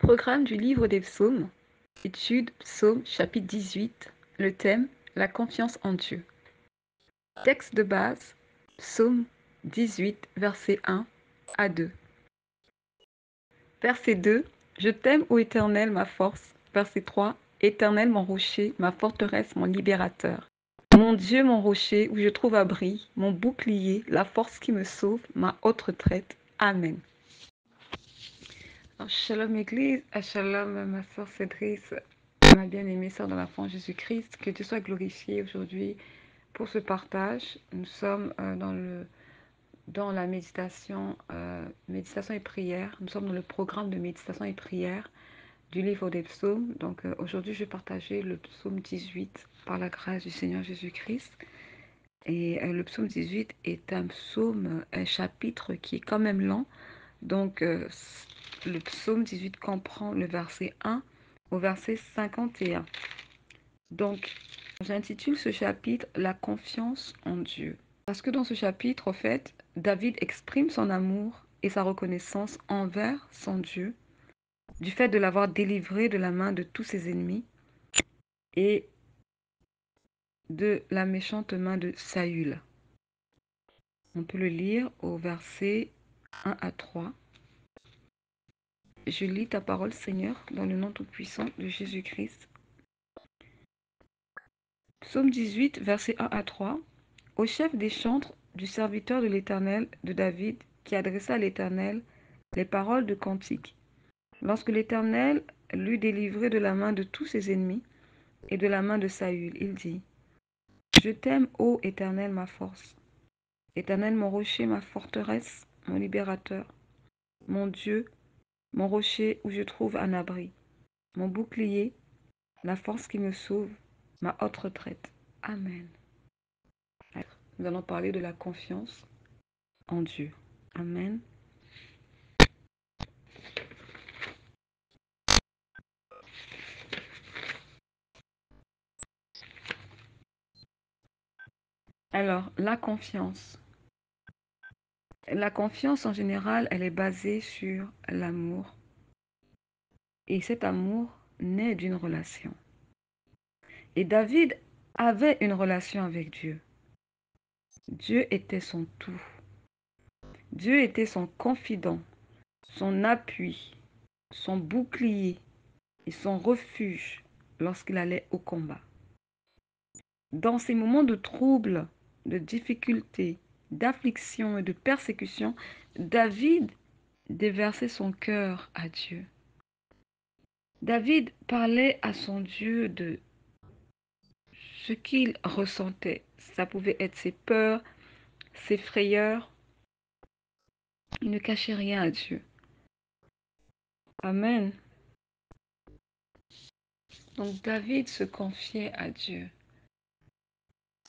Programme du livre des psaumes, étude psaume chapitre 18, le thème la confiance en Dieu. Texte de base, psaume 18, verset 1 à 2. Verset 2, je t'aime, ô Éternel, ma force. Verset 3, Éternel, mon rocher, ma forteresse, mon libérateur. Mon Dieu, mon rocher, où je trouve abri, mon bouclier, la force qui me sauve, ma haute retraite. Amen. Alors, shalom Église, shalom ma soeur Cédrice, ma bien-aimée sœur dans la foi en Jésus-Christ. Que Dieu soit glorifié aujourd'hui pour ce partage. Nous sommes dans la méditation et prière. Nous sommes dans le programme de méditation et prière du livre des psaumes. Donc aujourd'hui, je vais partager le psaume 18 par la grâce du Seigneur Jésus-Christ. Et le psaume 18 est un psaume, un chapitre qui est quand même lent. Donc, le psaume 18 comprend le verset 1 au verset 51. Donc, j'intitule ce chapitre « La confiance en Dieu ». Parce que dans ce chapitre, en fait, David exprime son amour et sa reconnaissance envers son Dieu, du fait de l'avoir délivré de la main de tous ses ennemis et de la méchante main de Saül. On peut le lire au verset 1 à 3. Je lis ta parole, Seigneur, dans le nom tout-puissant de Jésus-Christ. Psaume 18, versets 1 à 3. Au chef des chantres du serviteur de l'Éternel, de David, qui adressa à l'Éternel les paroles de cantique. Lorsque l'Éternel l'eut délivré de la main de tous ses ennemis et de la main de Saül, il dit, je t'aime, ô Éternel, ma force. Éternel, mon rocher, ma forteresse, mon libérateur, mon Dieu, mon rocher où je trouve un abri, mon bouclier, la force qui me sauve, ma haute retraite. Amen. Nous allons parler de la confiance en Dieu. Amen. Alors, la confiance. La confiance en général, elle est basée sur l'amour. Et cet amour naît d'une relation. Et David avait une relation avec Dieu. Dieu était son tout. Dieu était son confident, son appui, son bouclier et son refuge lorsqu'il allait au combat. Dans ces moments de trouble, de difficulté, d'affliction et de persécution, David déversait son cœur à Dieu. David parlait à son Dieu de ce qu'il ressentait. Ça pouvait être ses peurs, ses frayeurs. Il ne cachait rien à Dieu. Amen. Donc David se confiait à Dieu.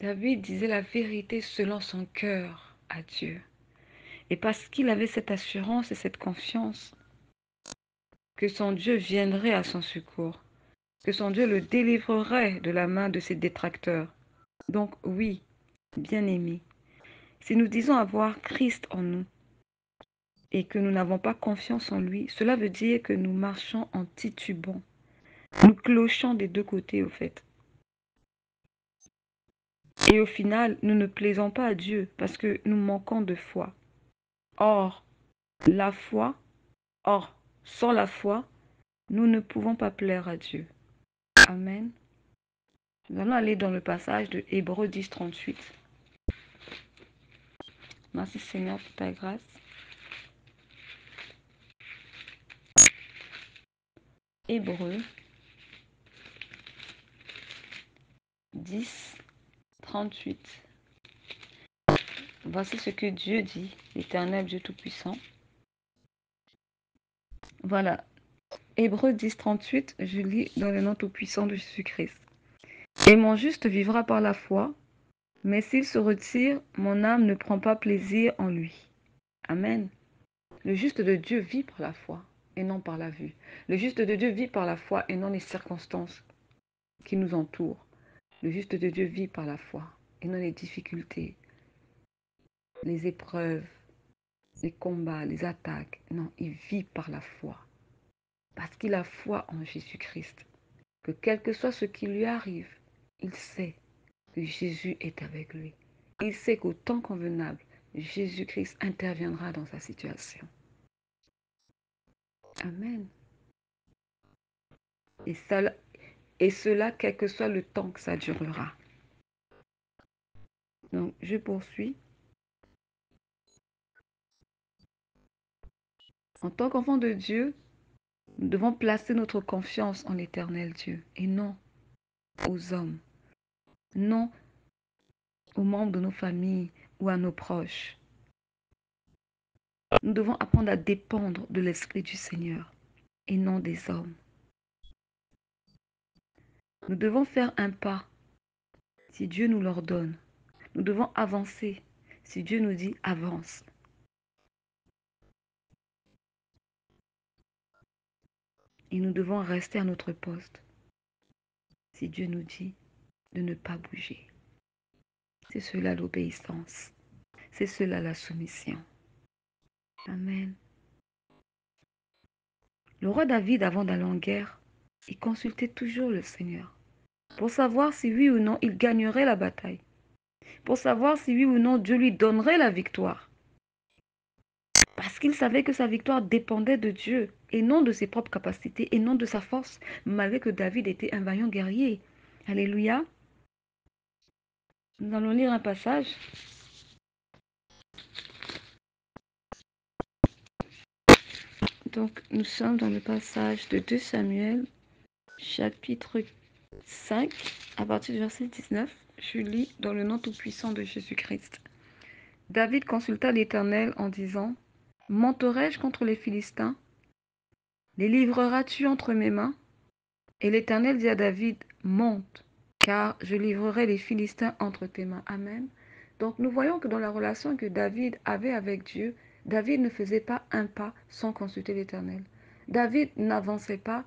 David disait la vérité selon son cœur à Dieu. Et parce qu'il avait cette assurance et cette confiance que son Dieu viendrait à son secours, que son Dieu le délivrerait de la main de ses détracteurs. Donc oui, bien-aimés, si nous disons avoir Christ en nous et que nous n'avons pas confiance en lui, cela veut dire que nous marchons en titubant. Nous clochons des deux côtés au fait. Et au final, nous ne plaisons pas à Dieu parce que nous manquons de foi. Or, sans la foi, nous ne pouvons pas plaire à Dieu. Amen. Nous allons aller dans le passage de Hébreux 10, 38. Merci Seigneur pour ta grâce. Hébreux 10, 38. Voici ce que Dieu dit, l'Éternel Dieu Tout-Puissant. Voilà. Hébreux 10, 38, je lis dans le nom Tout-Puissant de Jésus-Christ. Et mon juste vivra par la foi, mais s'il se retire, mon âme ne prend pas plaisir en lui. Amen. Le juste de Dieu vit par la foi et non par la vue. Le juste de Dieu vit par la foi et non les circonstances qui nous entourent. Le juste de Dieu vit par la foi et non les difficultés, les épreuves, les combats, les attaques. Non, il vit par la foi. parce qu'il a foi en Jésus-Christ, que quel que soit ce qui lui arrive, il sait que Jésus est avec lui. Il sait qu'au temps convenable, Jésus-Christ interviendra dans sa situation. Amen. Et cela, quel que soit le temps que ça durera. Donc, je poursuis. En tant qu'enfant de Dieu, nous devons placer notre confiance en l'éternel Dieu et non aux hommes, non aux membres de nos familles ou à nos proches. Nous devons apprendre à dépendre de l'Esprit du Seigneur et non des hommes. Nous devons faire un pas si Dieu nous l'ordonne. Nous devons avancer si Dieu nous dit avance. Et nous devons rester à notre poste si Dieu nous dit de ne pas bouger. C'est cela l'obéissance. C'est cela la soumission. Amen. Le roi David, avant d'aller en guerre, il consultait toujours le Seigneur pour savoir si oui ou non il gagnerait la bataille, pour savoir si oui ou non Dieu lui donnerait la victoire. Parce qu'il savait que sa victoire dépendait de Dieu et non de ses propres capacités et non de sa force, malgré que David était un vaillant guerrier. Alléluia. Nous allons lire un passage. Donc, nous sommes dans le passage de 2 Samuel, chapitre 5, à partir du verset 19. Je lis dans le nom tout-puissant de Jésus-Christ. David consulta l'Éternel en disant, « Monterai-je contre les Philistins? Les livreras-tu entre mes mains? » Et l'Éternel dit à David, « Monte, car je livrerai les Philistins entre tes mains. » Amen. Donc nous voyons que dans la relation que David avait avec Dieu, David ne faisait pas un pas sans consulter l'Éternel. David n'avançait pas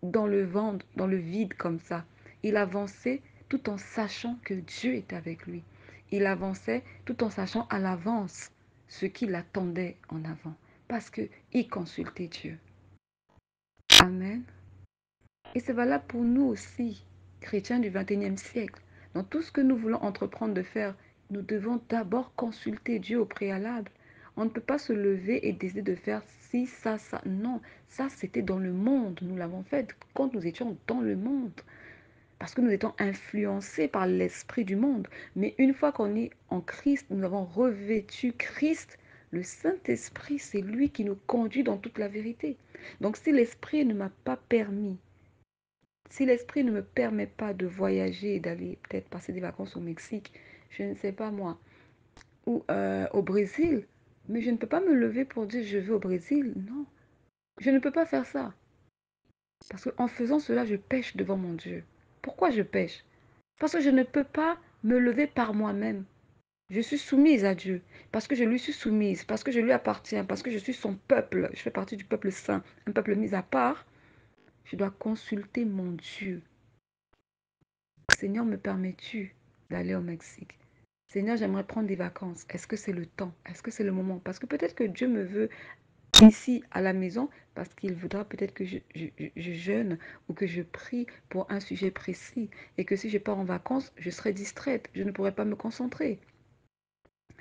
dans le ventre, dans le vide comme ça. Il avançait tout en sachant que Dieu était avec lui. Il avançait tout en sachant à l'avance ce qu'il attendait en avant, parce qu'il consultait Dieu. Amen. Et c'est valable pour nous aussi, chrétiens du XXIe siècle. Dans tout ce que nous voulons entreprendre de faire, nous devons d'abord consulter Dieu au préalable. On ne peut pas se lever et décider de faire ci, ça, ça. Non, ça c'était dans le monde. Nous l'avons fait quand nous étions dans le monde. Parce que nous étions influencés par l'esprit du monde. Mais une fois qu'on est en Christ, nous avons revêtu Christ. Le Saint-Esprit, c'est lui qui nous conduit dans toute la vérité. Donc si l'Esprit ne m'a pas permis, si l'Esprit ne me permet pas de voyager et d'aller peut-être passer des vacances au Mexique, je ne sais pas moi, ou au Brésil, mais je ne peux pas me lever pour dire je vais au Brésil. Non, je ne peux pas faire ça. Parce qu'en faisant cela, je pêche devant mon Dieu. Pourquoi je pêche? Parce que je ne peux pas me lever par moi-même. Je suis soumise à Dieu, parce que je lui suis soumise, parce que je lui appartiens, parce que je suis son peuple. Je fais partie du peuple saint, un peuple mis à part. Je dois consulter mon Dieu. Seigneur, me permets-tu d'aller au Mexique? Seigneur, j'aimerais prendre des vacances. Est-ce que c'est le temps? Est-ce que c'est le moment? Parce que peut-être que Dieu me veut ici à la maison parce qu'il voudra peut-être que je jeûne ou que je prie pour un sujet précis et que si je pars en vacances, je serai distraite. Je ne pourrai pas me concentrer.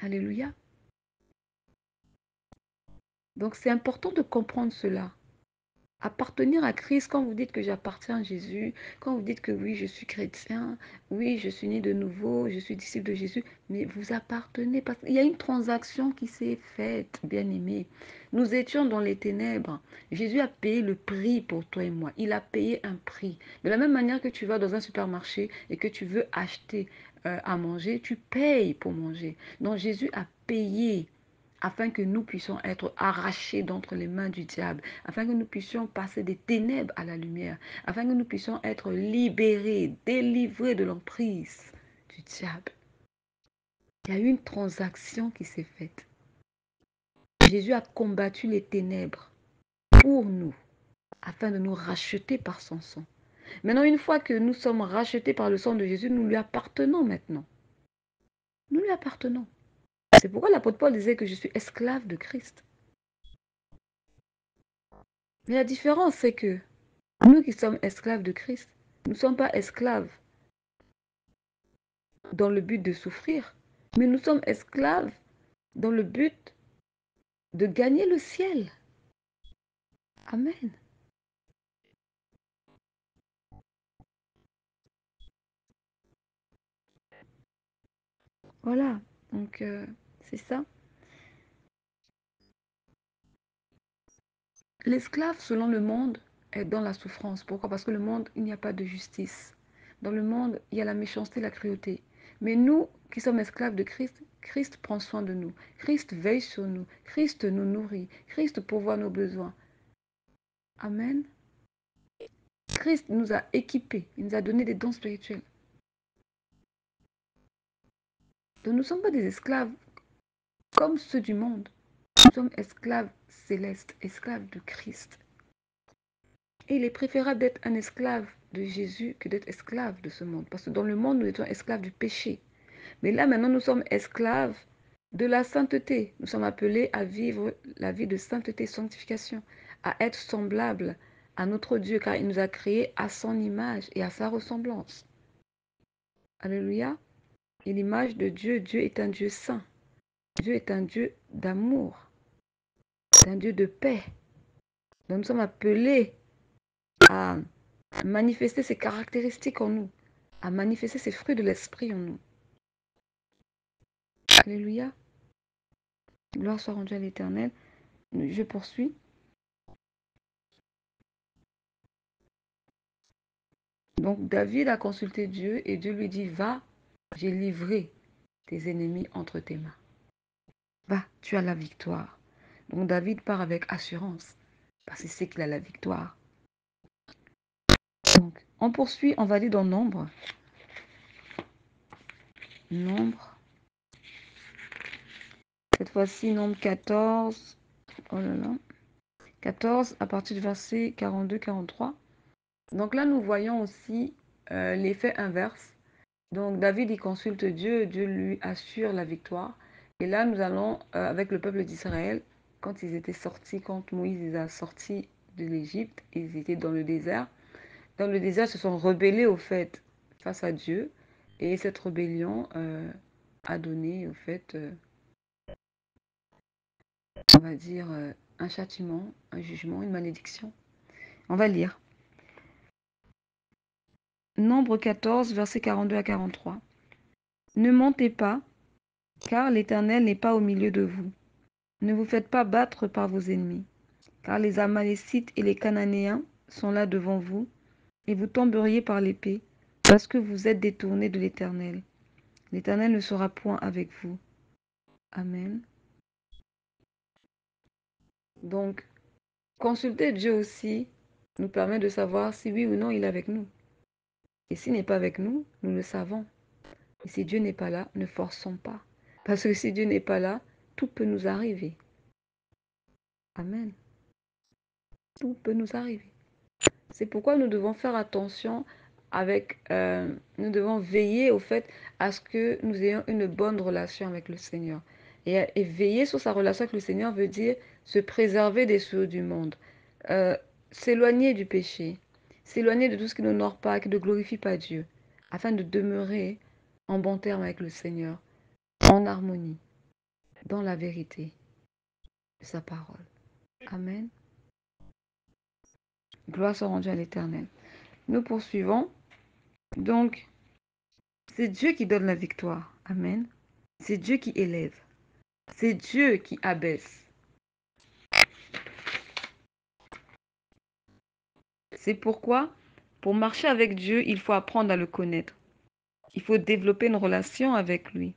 Alléluia. Donc c'est important de comprendre cela. Appartenir à Christ, quand vous dites que j'appartiens à Jésus, quand vous dites que oui, je suis chrétien, oui, je suis né de nouveau, je suis disciple de Jésus, mais vous appartenez parce qu'il y a une transaction qui s'est faite, bien-aimé. Nous étions dans les ténèbres. Jésus a payé le prix pour toi et moi. Il a payé un prix. De la même manière que tu vas dans un supermarché et que tu veux acheter à manger, tu payes pour manger. Donc Jésus a payé afin que nous puissions être arrachés d'entre les mains du diable, afin que nous puissions passer des ténèbres à la lumière, afin que nous puissions être libérés, délivrés de l'emprise du diable. Il y a eu une transaction qui s'est faite. Jésus a combattu les ténèbres pour nous, afin de nous racheter par son sang. Maintenant, une fois que nous sommes rachetés par le sang de Jésus, nous lui appartenons maintenant. Nous lui appartenons. C'est pourquoi l'apôtre Paul disait que je suis esclave de Christ. Mais la différence, c'est que nous qui sommes esclaves de Christ, nous ne sommes pas esclaves dans le but de souffrir, mais nous sommes esclaves dans le but de gagner le ciel. Amen. Voilà, donc c'est ça. L'esclave, selon le monde, est dans la souffrance. Pourquoi? Parce que le monde, il n'y a pas de justice. Dans le monde, il y a la méchanceté, la cruauté. Mais nous, qui sommes esclaves de Christ, Christ prend soin de nous. Christ veille sur nous. Christ nous nourrit. Christ pourvoit nos besoins. Amen. Christ nous a équipés. Il nous a donné des dons spirituels. Donc nous ne sommes pas des esclaves comme ceux du monde. Nous sommes esclaves célestes, esclaves de Christ. Et il est préférable d'être un esclave de Jésus que d'être esclave de ce monde. Parce que dans le monde, nous étions esclaves du péché. Mais là, maintenant, nous sommes esclaves de la sainteté. Nous sommes appelés à vivre la vie de sainteté, sanctification, à être semblables à notre Dieu, car il nous a créés à son image et à sa ressemblance. Alléluia. Et l'image de Dieu, Dieu est un Dieu saint. Dieu est un Dieu d'amour, un Dieu de paix. Donc nous sommes appelés à manifester ses caractéristiques en nous, à manifester ses fruits de l'esprit en nous. Alléluia. Gloire soit rendue à l'Éternel. Je poursuis. Donc David a consulté Dieu et Dieu lui dit, va, j'ai livré tes ennemis entre tes mains. Va, tu as la victoire. Donc David part avec assurance, parce qu'il sait qu'il a la victoire. Donc, on poursuit, on va lire dans Nombre. Nombre. Cette fois-ci, Nombre 14. Oh là là. 14 à partir du verset 42-43. Donc là, nous voyons aussi l'effet inverse. Donc David, il consulte Dieu, Dieu lui assure la victoire. Et là, nous allons, avec le peuple d'Israël, quand ils étaient sortis, quand Moïse les a sortis de l'Égypte, ils étaient dans le désert. Dans le désert, ils se sont rebellés au fait face à Dieu. Et cette rébellion a donné au fait, on va dire, un châtiment, un jugement, une malédiction. On va lire. Nombre 14, versets 42 à 43. Ne montez pas, car l'Éternel n'est pas au milieu de vous. Ne vous faites pas battre par vos ennemis, car les Amalécites et les Cananéens sont là devant vous, et vous tomberiez par l'épée, parce que vous êtes détournés de l'Éternel. L'Éternel ne sera point avec vous. Amen. Donc, consulter Dieu aussi nous permet de savoir si oui ou non il est avec nous. Et s'il n'est pas avec nous, nous le savons. Et si Dieu n'est pas là, ne forçons pas. Parce que si Dieu n'est pas là, tout peut nous arriver. Amen. Tout peut nous arriver. C'est pourquoi nous devons faire attention nous devons veiller au fait à ce que nous ayons une bonne relation avec le Seigneur. Et veiller sur sa relation avec le Seigneur veut dire se préserver des choses du monde, euh, s'éloigner du péché, s'éloigner de tout ce qui n'honore pas, qui ne glorifie pas Dieu, afin de demeurer en bon terme avec le Seigneur, en harmonie, dans la vérité de sa parole. Amen. Gloire soit rendue à l'Éternel. Nous poursuivons. Donc, c'est Dieu qui donne la victoire. Amen. C'est Dieu qui élève. C'est Dieu qui abaisse. C'est pourquoi, pour marcher avec Dieu, il faut apprendre à le connaître. Il faut développer une relation avec lui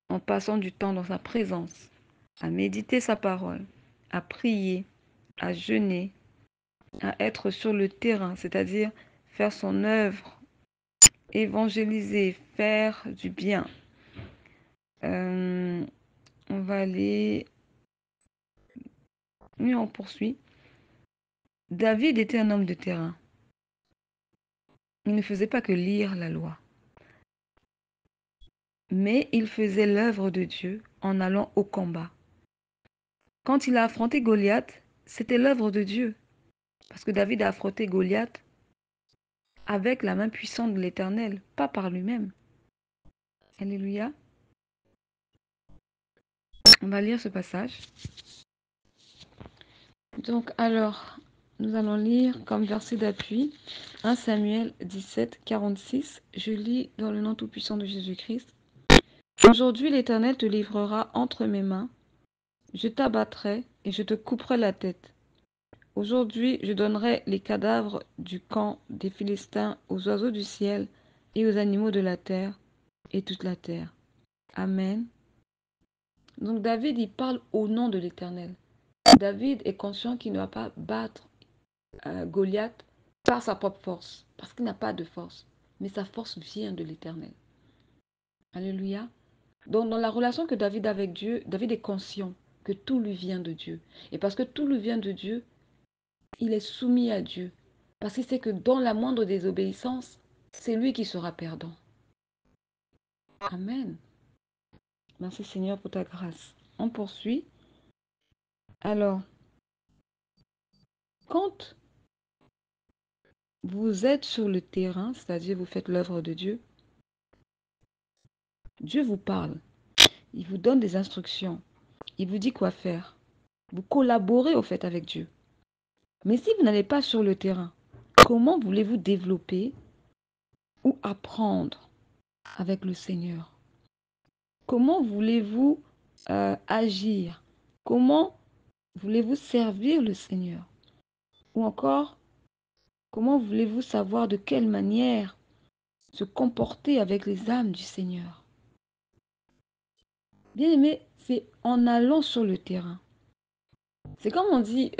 en passant du temps dans sa présence, à méditer sa parole, à prier, à jeûner, à être sur le terrain, c'est-à-dire faire son œuvre, évangéliser, faire du bien. On va aller... Oui, on poursuit. David était un homme de terrain. Il ne faisait pas que lire la loi, mais il faisait l'œuvre de Dieu en allant au combat. Quand il a affronté Goliath, c'était l'œuvre de Dieu. Parce que David a affronté Goliath avec la main puissante de l'Éternel, pas par lui-même. Alléluia. On va lire ce passage. Donc, alors, nous allons lire comme verset d'appui 1 Samuel 17, 46. Je lis dans le nom tout-puissant de Jésus-Christ. Aujourd'hui, l'Éternel te livrera entre mes mains. Je t'abattrai et je te couperai la tête. Aujourd'hui, je donnerai les cadavres du camp des Philistins aux oiseaux du ciel et aux animaux de la terre et toute la terre. Amen. Donc David, il parle au nom de l'Éternel. David est conscient qu'il ne va pas battre Goliath par sa propre force, parce qu'il n'a pas de force, mais sa force vient de l'Éternel. Alléluia. Donc dans la relation que David a avec Dieu, David est conscient que tout lui vient de Dieu. Et parce que tout lui vient de Dieu, il est soumis à Dieu. Parce qu'il sait que dans la moindre désobéissance, c'est lui qui sera perdant. Amen. Merci Seigneur pour ta grâce. On poursuit. Alors, quand vous êtes sur le terrain, c'est-à-dire vous faites l'œuvre de Dieu, Dieu vous parle. Il vous donne des instructions. Il vous dit quoi faire. Vous collaborez au fait avec Dieu. Mais si vous n'allez pas sur le terrain, comment voulez-vous développer ou apprendre avec le Seigneur? Comment voulez-vous agir? Comment voulez-vous servir le Seigneur? Ou encore, comment voulez-vous savoir de quelle manière se comporter avec les âmes du Seigneur? Bien aimé, c'est en allant sur le terrain. C'est comme on dit,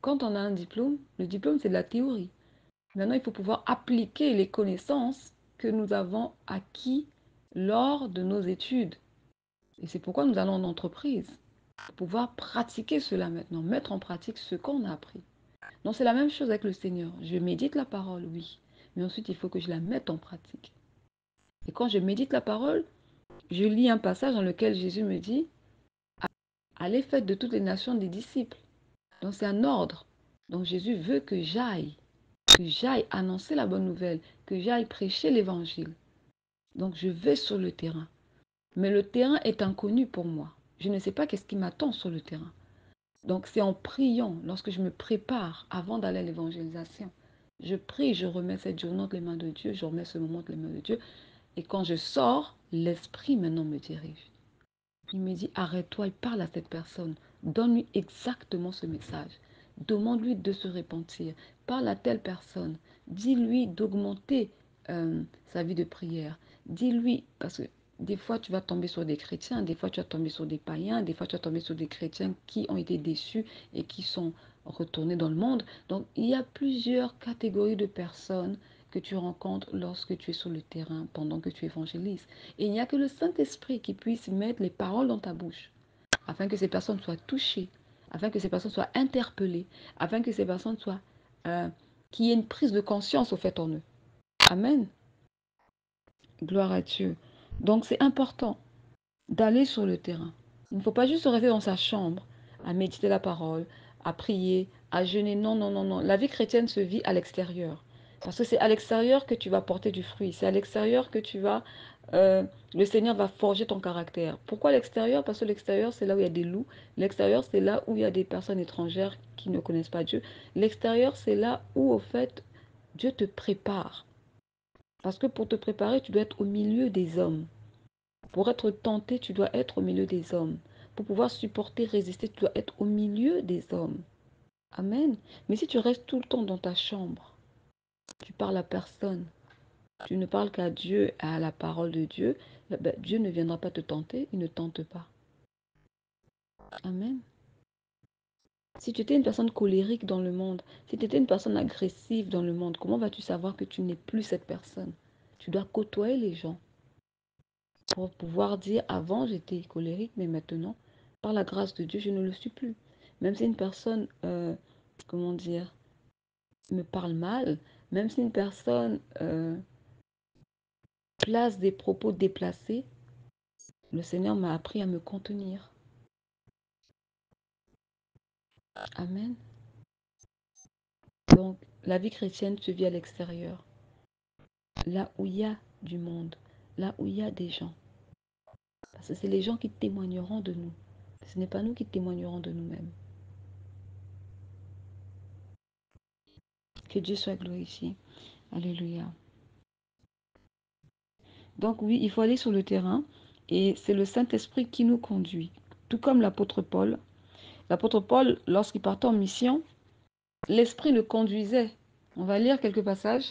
quand on a un diplôme, le diplôme c'est de la théorie. Maintenant, il faut pouvoir appliquer les connaissances que nous avons acquis lors de nos études. Et c'est pourquoi nous allons en entreprise, pour pouvoir pratiquer cela maintenant, mettre en pratique ce qu'on a appris. Donc c'est la même chose avec le Seigneur. Je médite la parole, oui, mais ensuite il faut que je la mette en pratique. Et quand je médite la parole, je lis un passage dans lequel Jésus me dit, allez faites de toutes les nations des disciples. Donc c'est un ordre. Donc Jésus veut que j'aille annoncer la bonne nouvelle, que j'aille prêcher l'évangile. Donc je vais sur le terrain. Mais le terrain est inconnu pour moi. Je ne sais pas qu'est-ce qui m'attend sur le terrain. Donc c'est en priant, lorsque je me prépare avant d'aller à l'évangélisation. Je prie, je remets cette journée entre les mains de Dieu, je remets ce moment entre les mains de Dieu. Et quand je sors, l'Esprit maintenant me dirige. Il me dit, arrête-toi et parle à cette personne. Donne-lui exactement ce message. Demande-lui de se repentir. Parle à telle personne. Dis-lui d'augmenter sa vie de prière. Dis-lui, parce que des fois tu vas tomber sur des chrétiens, des fois tu vas tomber sur des païens, des fois tu vas tomber sur des chrétiens qui ont été déçus et qui sont retournés dans le monde. Donc il y a plusieurs catégories de personnes que tu rencontres lorsque tu es sur le terrain pendant que tu évangélises. Et il n'y a que le Saint-Esprit qui puisse mettre les paroles dans ta bouche, afin que ces personnes soient touchées, afin que ces personnes soient interpellées, afin que ces personnes soient... qu'il y ait une prise de conscience au fait en eux. Amen. Gloire à Dieu. Donc c'est important d'aller sur le terrain. Il ne faut pas juste rester dans sa chambre, à méditer la parole, à prier, à jeûner. Non, non, non, non. La vie chrétienne se vit à l'extérieur. Parce que c'est à l'extérieur que tu vas porter du fruit. C'est à l'extérieur que tu vas... le Seigneur va forger ton caractère. Pourquoi l'extérieur? Parce que l'extérieur, c'est là où il y a des loups. L'extérieur, c'est là où il y a des personnes étrangères qui ne connaissent pas Dieu. L'extérieur, c'est là où, au fait, Dieu te prépare. Parce que pour te préparer, tu dois être au milieu des hommes. Pour être tenté, tu dois être au milieu des hommes. Pour pouvoir supporter, résister, tu dois être au milieu des hommes. Amen. Mais si tu restes tout le temps dans ta chambre, tu parles à personne, tu ne parles qu'à Dieu, à la parole de Dieu, ben, Dieu ne viendra pas te tenter, il ne tente pas. Amen. Si tu étais une personne colérique dans le monde, si tu étais une personne agressive dans le monde, comment vas-tu savoir que tu n'es plus cette personne? Tu dois côtoyer les gens pour pouvoir dire, avant j'étais colérique, mais maintenant, par la grâce de Dieu, je ne le suis plus. Même si une personne, comment dire, me parle mal, même si une personne place des propos déplacés, le Seigneur m'a appris à me contenir. Amen. Donc, la vie chrétienne se vit à l'extérieur, là où il y a du monde, là où il y a des gens. Parce que c'est les gens qui témoigneront de nous. Ce n'est pas nous qui témoignerons de nous-mêmes. Que Dieu soit glorifié. Alléluia. Donc oui, il faut aller sur le terrain et c'est le Saint-Esprit qui nous conduit. Tout comme l'apôtre Paul. L'apôtre Paul, lorsqu'il partait en mission, l'Esprit le conduisait. On va lire quelques passages.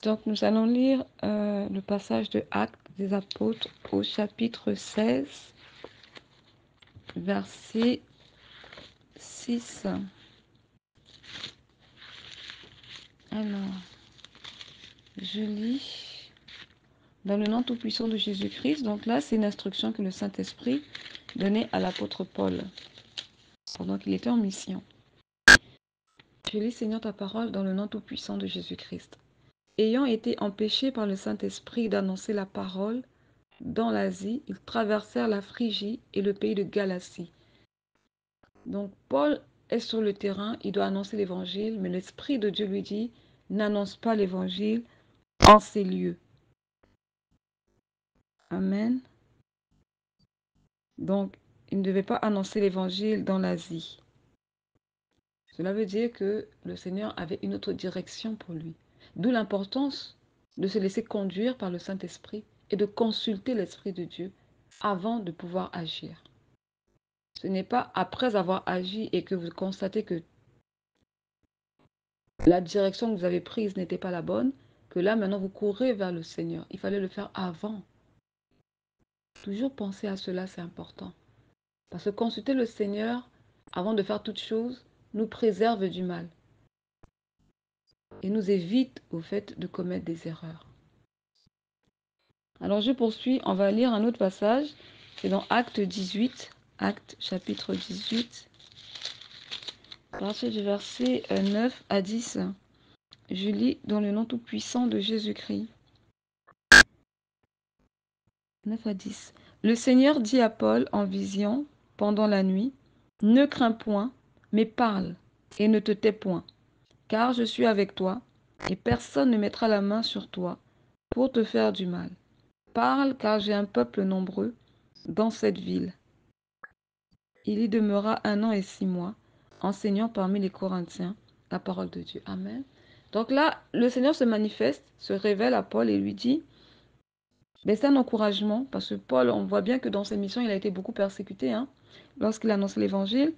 Donc nous allons lire le passage de Actes des Apôtres au chapitre 16, verset 6. Alors, je lis dans le nom tout-puissant de Jésus-Christ. Donc là, c'est une instruction que le Saint-Esprit donnait à l'apôtre Paul pendant qu'il était en mission. Je lis, Seigneur, ta parole dans le nom tout-puissant de Jésus-Christ. Ayant été empêchés par le Saint-Esprit d'annoncer la parole dans l'Asie, ils traversèrent la Phrygie et le pays de Galatie. Donc Paul est sur le terrain, il doit annoncer l'évangile, mais l'Esprit de Dieu lui dit, n'annonce pas l'évangile en ces lieux. Amen. Donc, il ne devait pas annoncer l'évangile dans l'Asie. Cela veut dire que le Seigneur avait une autre direction pour lui. D'où l'importance de se laisser conduire par le Saint-Esprit et de consulter l'Esprit de Dieu avant de pouvoir agir. Ce n'est pas après avoir agi et que vous constatez que la direction que vous avez prise n'était pas la bonne, que là maintenant vous courez vers le Seigneur. Il fallait le faire avant. Toujours penser à cela, c'est important. Parce que consulter le Seigneur avant de faire toute chose nous préserve du mal et nous évite au fait de commettre des erreurs. Alors je poursuis, on va lire un autre passage, c'est dans Acte 18, Acte chapitre 18, à partir du verset 9 à 10. Je lis dans le nom tout-puissant de Jésus-Christ. 9 à 10. Le Seigneur dit à Paul en vision pendant la nuit, ne crains point, mais parle, et ne te tais point, car je suis avec toi, et personne ne mettra la main sur toi pour te faire du mal. Parle, car j'ai un peuple nombreux dans cette ville. Il y demeura 1 an et 6 mois, enseignant parmi les Corinthiens la parole de Dieu. Amen. Donc là, le Seigneur se manifeste, se révèle à Paul et lui dit, mais c'est un encouragement, parce que Paul, on voit bien que dans ses missions, il a été beaucoup persécuté. Lorsqu'il annonce l'évangile,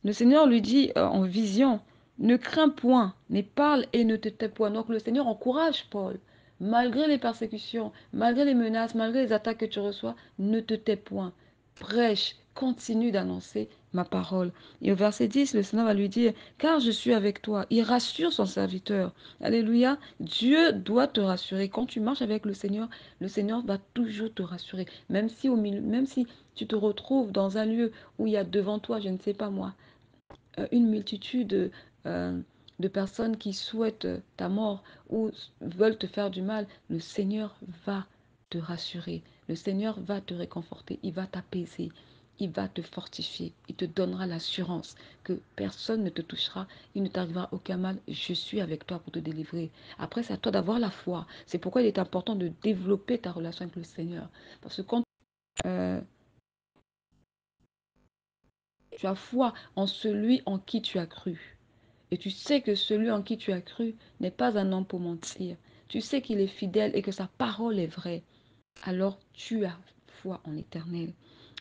le Seigneur lui dit en vision, ne crains point, mais parle et ne te tais point. Donc le Seigneur encourage Paul. Malgré les persécutions, malgré les menaces, malgré les attaques que tu reçois, ne te tais point. Prêche, continue d'annoncer ma parole. Et au verset 10, le Seigneur va lui dire, car je suis avec toi. Il rassure son serviteur. Alléluia. Dieu doit te rassurer. Quand tu marches avec le Seigneur va toujours te rassurer. Même si tu te retrouves dans un lieu où il y a devant toi, je ne sais pas moi, une multitude de personnes qui souhaitent ta mort ou veulent te faire du mal, le Seigneur va te rassurer, le Seigneur va te réconforter, il va t'apaiser, il va te fortifier, il te donnera l'assurance que personne ne te touchera, il ne t'arrivera aucun mal, je suis avec toi pour te délivrer. Après, c'est à toi d'avoir la foi. C'est pourquoi il est important de développer ta relation avec le Seigneur. Parce que quand euh, tu as foi en celui en qui tu as cru, et tu sais que celui en qui tu as cru n'est pas un homme pour mentir. Tu sais qu'il est fidèle et que sa parole est vraie. Alors tu as foi en l'Éternel.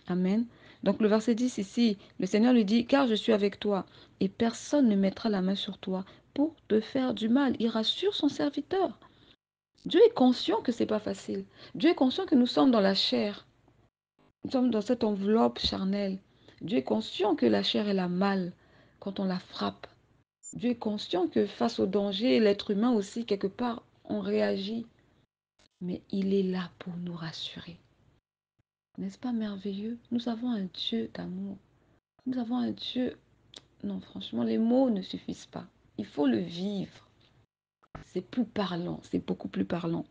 Amen. Donc le verset 10 ici, le Seigneur lui dit, car je suis avec toi et personne ne mettra la main sur toi pour te faire du mal. Il rassure son serviteur. Dieu est conscient que ce n'est pas facile. Dieu est conscient que nous sommes dans la chair. Nous sommes dans cette enveloppe charnelle. Dieu est conscient que la chair, elle a mal quand on la frappe. Dieu est conscient que face au danger, l'être humain aussi, quelque part, on réagit. Mais il est là pour nous rassurer. N'est-ce pas merveilleux? Nous avons un Dieu d'amour. Nous avons un Dieu... Non, franchement, les mots ne suffisent pas. Il faut le vivre. C'est plus parlant, c'est beaucoup plus parlant.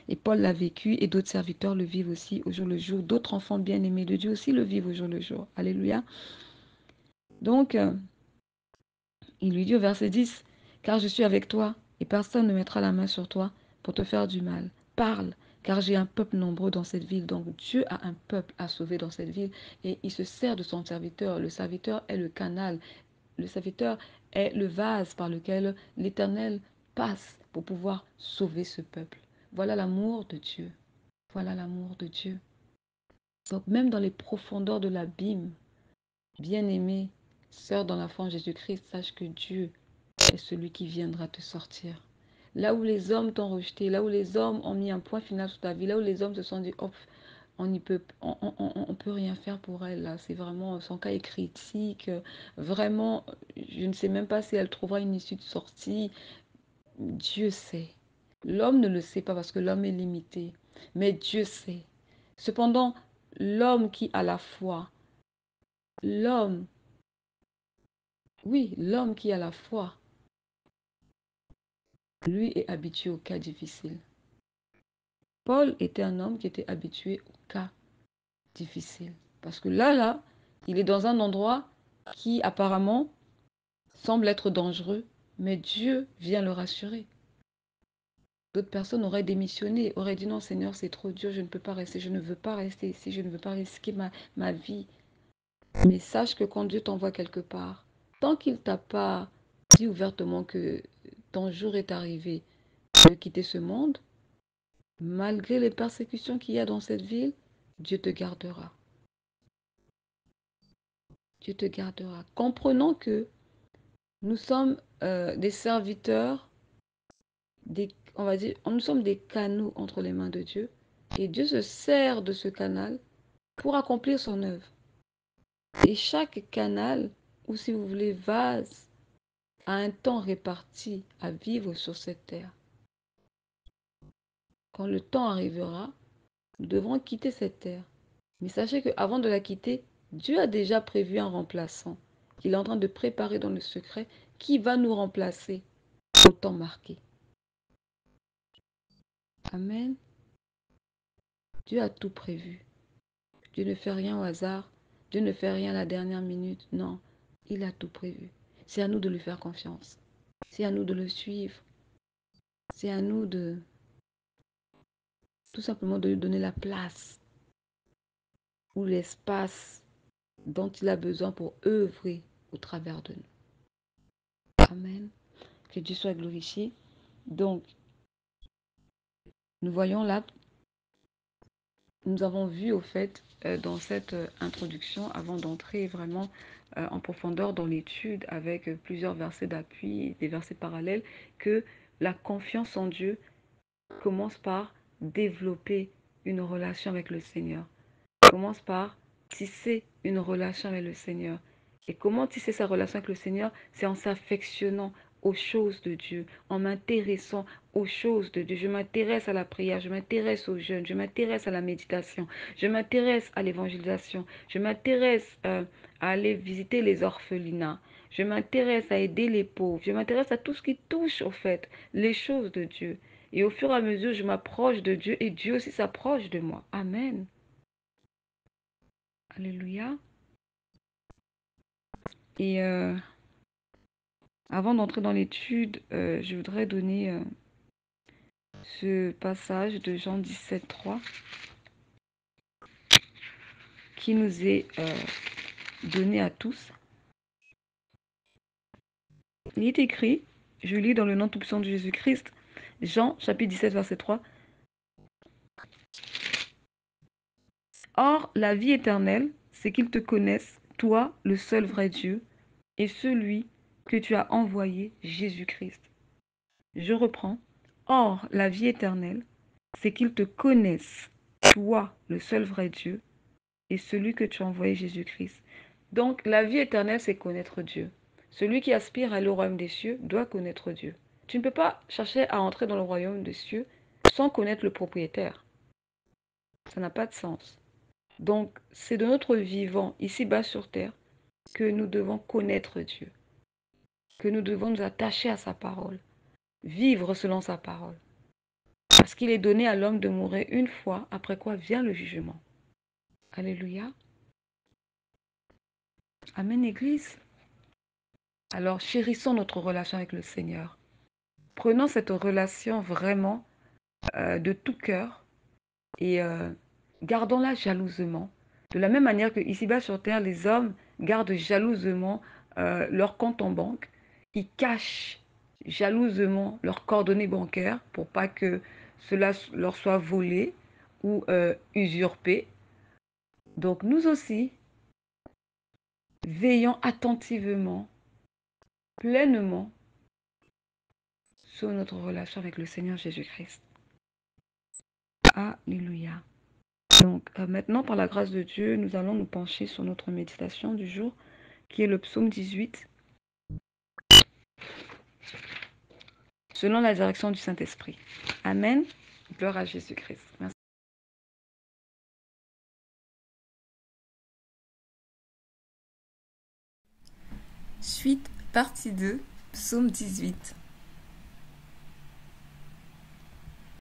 Et Paul l'a vécu et d'autres serviteurs le vivent aussi au jour le jour. D'autres enfants bien-aimés de Dieu aussi le vivent au jour le jour. Alléluia. Donc, Il lui dit au verset 10, « Car je suis avec toi, et personne ne mettra la main sur toi pour te faire du mal. Parle, car j'ai un peuple nombreux dans cette ville. » Donc Dieu a un peuple à sauver dans cette ville, et il se sert de son serviteur. Le serviteur est le canal. Le serviteur est le vase par lequel l'Éternel passe pour pouvoir sauver ce peuple. Voilà l'amour de Dieu. Voilà l'amour de Dieu. Donc même dans les profondeurs de l'abîme, bien-aimé, sœur dans la foi en Jésus-Christ, sache que Dieu est celui qui viendra te sortir. Là où les hommes t'ont rejeté, là où les hommes ont mis un point final sur ta vie, là où les hommes se sont dit, oh, on peut rien faire pour elle, là. C'est vraiment, son cas est critique. Vraiment, je ne sais même pas si elle trouvera une issue de sortie. Dieu sait. L'homme ne le sait pas parce que l'homme est limité. Mais Dieu sait. Cependant, l'homme qui a la foi, l'homme, oui, l'homme qui a la foi, lui est habitué aux cas difficiles. Paul était un homme qui était habitué aux cas difficiles. Parce que là, il est dans un endroit qui apparemment semble être dangereux, mais Dieu vient le rassurer. D'autres personnes auraient démissionné, auraient dit non Seigneur, c'est trop dur, je ne peux pas rester, je ne veux pas rester ici, je ne veux pas risquer ma vie. Mais sache que quand Dieu t'envoie quelque part, tant qu'il ne t'a pas dit ouvertement que ton jour est arrivé de quitter ce monde, malgré les persécutions qu'il y a dans cette ville, Dieu te gardera. Dieu te gardera. Comprenons que nous sommes des serviteurs, on va dire, nous sommes des canaux entre les mains de Dieu. Et Dieu se sert de ce canal pour accomplir son œuvre. Et chaque canal, ou si vous voulez, vase, a un temps réparti à vivre sur cette terre. Quand le temps arrivera, nous devrons quitter cette terre. Mais sachez qu'avant de la quitter, Dieu a déjà prévu un remplaçant qu'il est en train de préparer dans le secret qui va nous remplacer au temps marqué. Amen. Dieu a tout prévu. Dieu ne fait rien au hasard. Dieu ne fait rien à la dernière minute. Non, il a tout prévu. C'est à nous de lui faire confiance. C'est à nous de le suivre. C'est à nous de tout simplement de lui donner la place ou l'espace dont il a besoin pour œuvrer au travers de nous. Amen. Que Dieu soit glorifié. Donc, nous voyons là, nous avons vu au fait dans cette introduction, avant d'entrer vraiment en profondeur dans l'étude avec plusieurs versets d'appui, des versets parallèles, que la confiance en Dieu commence par développer une relation avec le Seigneur. Commence par tisser une relation avec le Seigneur. Et comment tisser sa relation avec le Seigneur? C'est en s'affectionnant aux choses de Dieu, en m'intéressant aux choses de Dieu. Je m'intéresse à la prière, je m'intéresse aux jeûnes, je m'intéresse à la méditation, je m'intéresse à l'évangélisation, je m'intéresse à aller visiter les orphelinats, je m'intéresse à aider les pauvres, je m'intéresse à tout ce qui touche au fait les choses de Dieu. Et au fur et à mesure, je m'approche de Dieu et Dieu aussi s'approche de moi. Amen. Alléluia. Et avant d'entrer dans l'étude, je voudrais donner ce passage de Jean 17, 3 qui nous est donné à tous. Il est écrit, je lis dans le nom tout-puissant de Jésus-Christ, Jean chapitre 17, verset 3. Or, la vie éternelle, c'est qu'ils te connaissent, toi, le seul vrai Dieu, et celui que tu as envoyé, Jésus-Christ. Je reprends. Or, la vie éternelle, c'est qu'ils te connaissent, toi, le seul vrai Dieu, et celui que tu as envoyé, Jésus-Christ. Donc, la vie éternelle, c'est connaître Dieu. Celui qui aspire à aller au royaume des cieux doit connaître Dieu. Tu ne peux pas chercher à entrer dans le royaume des cieux sans connaître le propriétaire. Ça n'a pas de sens. Donc, c'est de notre vivant ici-bas sur terre que nous devons connaître Dieu, que nous devons nous attacher à sa parole, vivre selon sa parole. Parce qu'il est donné à l'homme de mourir une fois, après quoi vient le jugement. Alléluia. Amen, Église. Alors chérissons notre relation avec le Seigneur. Prenons cette relation vraiment de tout cœur et gardons-la jalousement. De la même manière que ici-bas sur terre, les hommes gardent jalousement leur compte en banque, ils cachent jalousement leurs coordonnées bancaires pour pas que cela leur soit volé ou usurpé. Donc nous aussi, veillons attentivement, pleinement sur notre relation avec le Seigneur Jésus-Christ. Alléluia. Donc maintenant, par la grâce de Dieu, nous allons nous pencher sur notre méditation du jour, qui est le psaume 18, selon la direction du Saint-Esprit. Amen. Gloire à Jésus-Christ. Merci. Suite, partie 2, psaume 18.